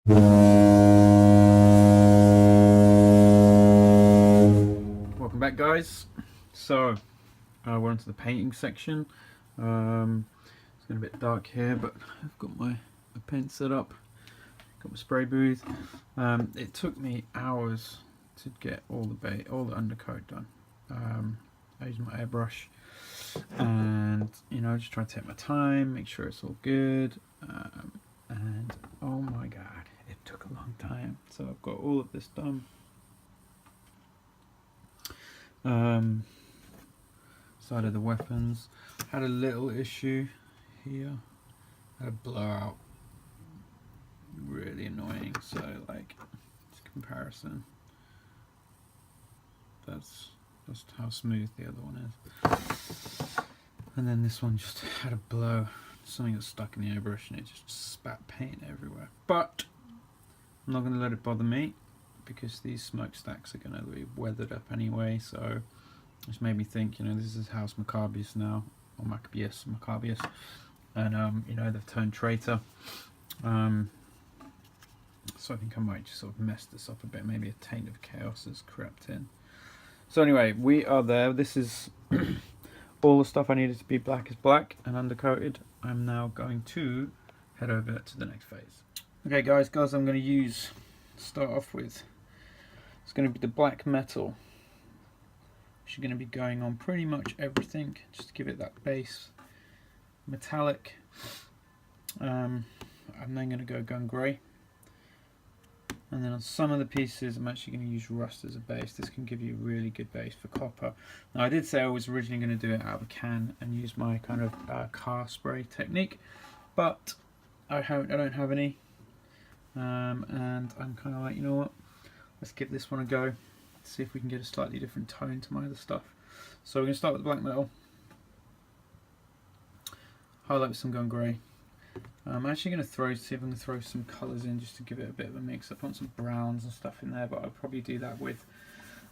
Welcome back, guys. So we're onto the painting section. It's getting a bit dark here, but I've got my paint set up, got my spray booth. It took me hours to get all the undercoat done. I used my airbrush, and just try to take my time, make sure it's all good. And oh my god, it took a long time. So I've got all of this done. Side of the weapons had a little issue here. Had a blowout, really annoying. So like, comparison, that's just how smooth the other one is. And then this one just had a blow. Something got stuck in the airbrush and it just spat paint everywhere. But I'm not going to let it bother me, because these smokestacks are going to be weathered up anyway. So this made me think, this is House Maccabeus now, or Maccabeus, and they've turned traitor. So I think I might just sort of mess this up a bit. Maybe a taint of chaos has crept in. So anyway, we are there. This is all the stuff I needed to be black is black and undercoated. I'm now going to head over to the next phase. Okay, guys, I'm going to start off with, it's going to be the black metal, which is going to be going on pretty much everything, just to give it that base metallic. I'm then going to go gun grey, and then on some of the pieces I'm actually going to use rust as a base. This can give you a really good base for copper. Now, I did say I was originally going to do it out of a can and use my kind of car spray technique, but I don't have any, and I'm kind of like, you know what, let's give this one a go, see if we can get a slightly different tone to my other stuff. So we're going to start with the black metal, highlight with some gun grey. I'm actually going to see if I can throw some colours in just to give it a bit of a mix. I want some browns and stuff in there, but I'll probably do that with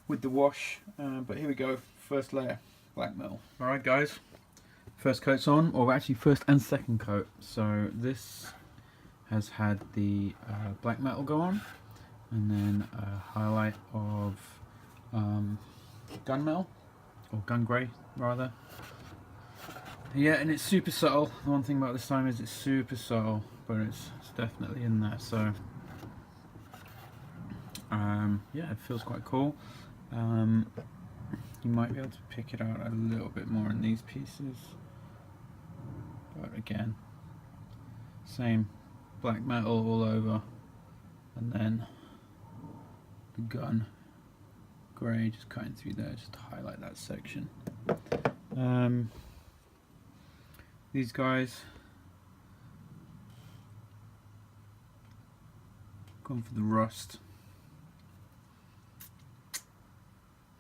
the wash. But here we go, first layer, black metal. Alright guys, first coat's on, or actually first and second coat. So this has had the black metal go on, and then a highlight of gun metal, or gun grey rather. Yeah, and it's super subtle. The one thing about this time is it's super subtle, but it's definitely in there. So yeah, it feels quite cool. You might be able to pick it out a little bit more in these pieces, but again, same black metal all over, and then the gun grey just cutting through there just to highlight that section. These guys, gone for the rust.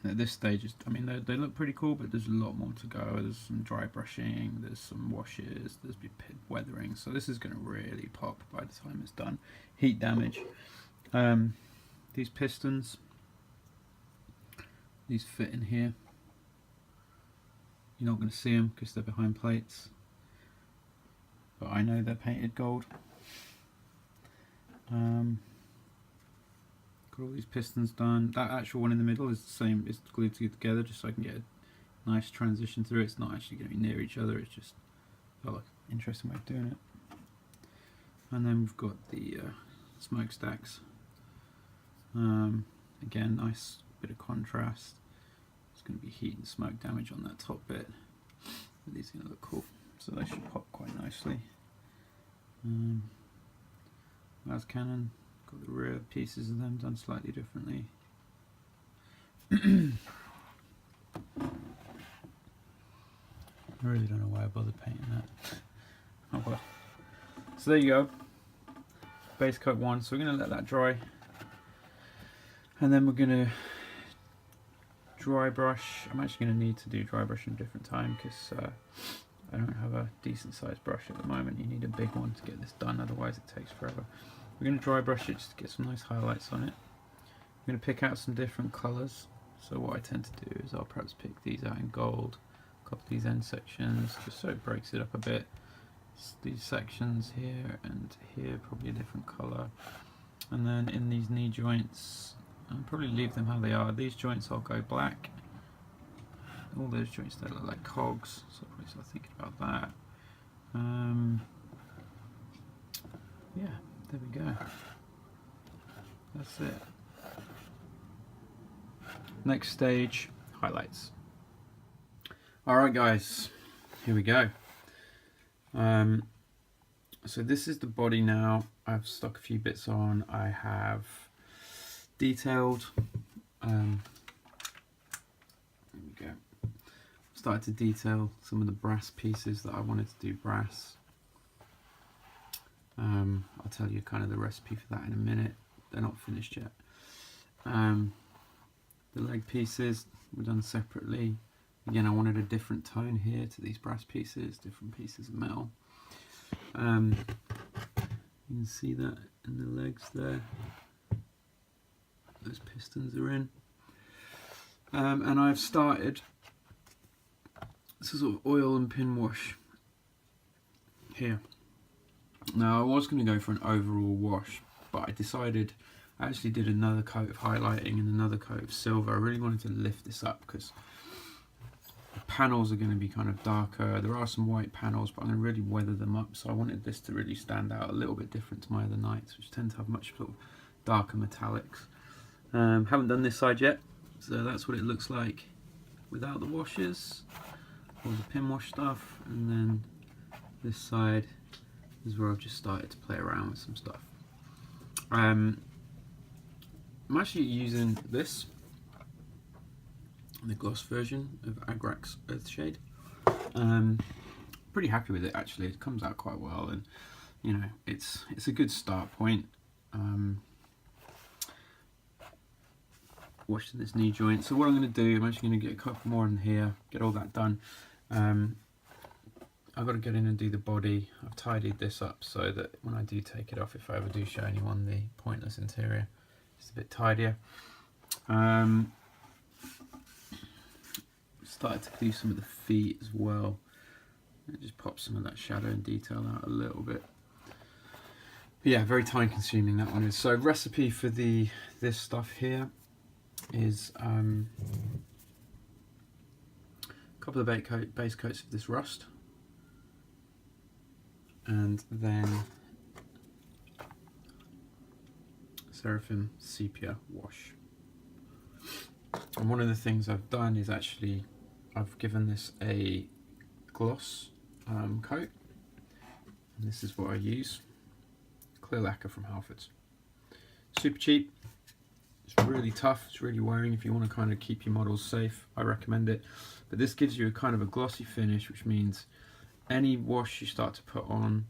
And at this stage, I mean, they look pretty cool, but there's a lot more to go. There's some dry brushing, there's some washes, there's weathering. So this is going to really pop by the time it's done. Heat damage. These pistons, these fit in here. You're not going to see them because they're behind plates, but I know they're painted gold. Got all these pistons done. That actual one in the middle is the same, it's glued together just so I can get a nice transition through. It's not actually going to be near each other, it's just like an interesting way of doing it. And then we've got the smokestacks. Again, nice bit of contrast. There's going to be heat and smoke damage on that top bit, but these are going to look cool, so they should pop quite nicely. Las cannon, got the rear pieces of them done slightly differently. I really don't know why I bothered painting that. Oh well. So there you go, base coat one. So we're going to let that dry, and then we're going to dry brush. I'm actually going to need to do dry brush in a different time because I don't have a decent sized brush at the moment. You need a big one to get this done, otherwise it takes forever. We're going to dry brush it just to get some nice highlights on it. I'm going to pick out some different colours. So what I tend to do is I'll perhaps pick these out in gold, a couple of these end sections, just so it breaks it up a bit. These sections here and here, probably a different colour. And then in these knee joints, I'll probably leave them how they are. These joints I'll go black. All those joints there look like cogs, so I'll probably start thinking about that. Yeah, there we go. That's it. Next stage, highlights. Alright guys, here we go. So this is the body now. I've stuck a few bits on. I have detailed. There we go. Started to detail some of the brass pieces that I wanted to do brass. I'll tell you kind of the recipe for that in a minute. They're not finished yet. The leg pieces were done separately. Again, I wanted a different tone here to these brass pieces, different pieces of metal. You can see that in the legs there. Those pistons are in. And I've started sort of oil and pin wash here. Now I was going to go for an overall wash, but I decided, I actually did another coat of highlighting and another coat of silver. I really wanted to lift this up because the panels are going to be kind of darker. There are some white panels, but I'm going to really weather them up, so I wanted this to really stand out a little bit different to my other nights, which tend to have much sort of darker metallics. Haven't done this side yet, so that's what it looks like without the washes, all the pin wash stuff, and then this side is where I've just started to play around with some stuff. I'm actually using this, the gloss version of Agrax Earthshade. Pretty happy with it actually. It comes out quite well, and you know, it's a good start point. Washing this knee joint. So what I'm going to do, I'm actually going to get a couple more in here, get all that done. I've got to get in and do the body. I've tidied this up so that when I do take it off, if I ever do show anyone the pointless interior, it's a bit tidier. Started to do some of the feet as well. Just pop some of that shadow and detail out a little bit. But yeah, very time consuming that one is. So recipe for this stuff here is a couple of base coats of this rust, and then Seraphim Sepia wash. And one of the things I've done is actually I've given this a gloss coat, and this is what I use. Clear lacquer from Halfords. Super cheap. It's really tough, it's really wearing. If you want to kind of keep your models safe, I recommend it. But this gives you a kind of a glossy finish, which means any wash you start to put on,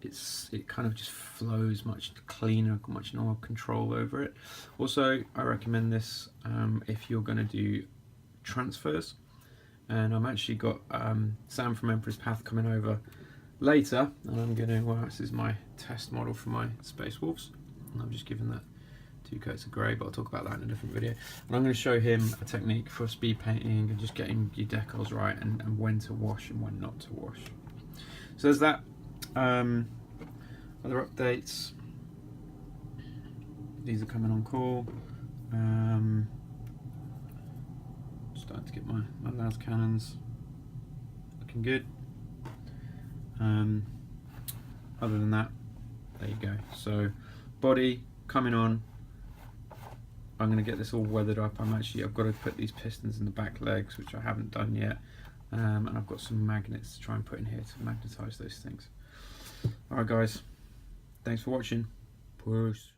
it kind of just flows much cleaner, much more control over it. Also, I recommend this if you're going to do transfers. And I'm actually got Sam from Emperor's Path coming over later, and I'm going to, well, this is my test model for my Space Wolves, and I'm just giving that 2 coats of grey, but I'll talk about that in a different video. And I'm going to show him a technique for speed painting and just getting your decals right, and when to wash and when not to wash. So there's that. Other updates. These are coming on cool. Starting to get my las cannons looking good. Other than that, there you go. So body coming on. I'm going to get this all weathered up. I've got to put these pistons in the back legs, which I haven't done yet, and I've got some magnets to try and put in here to magnetize those things. Alright guys, thanks for watching. Peace.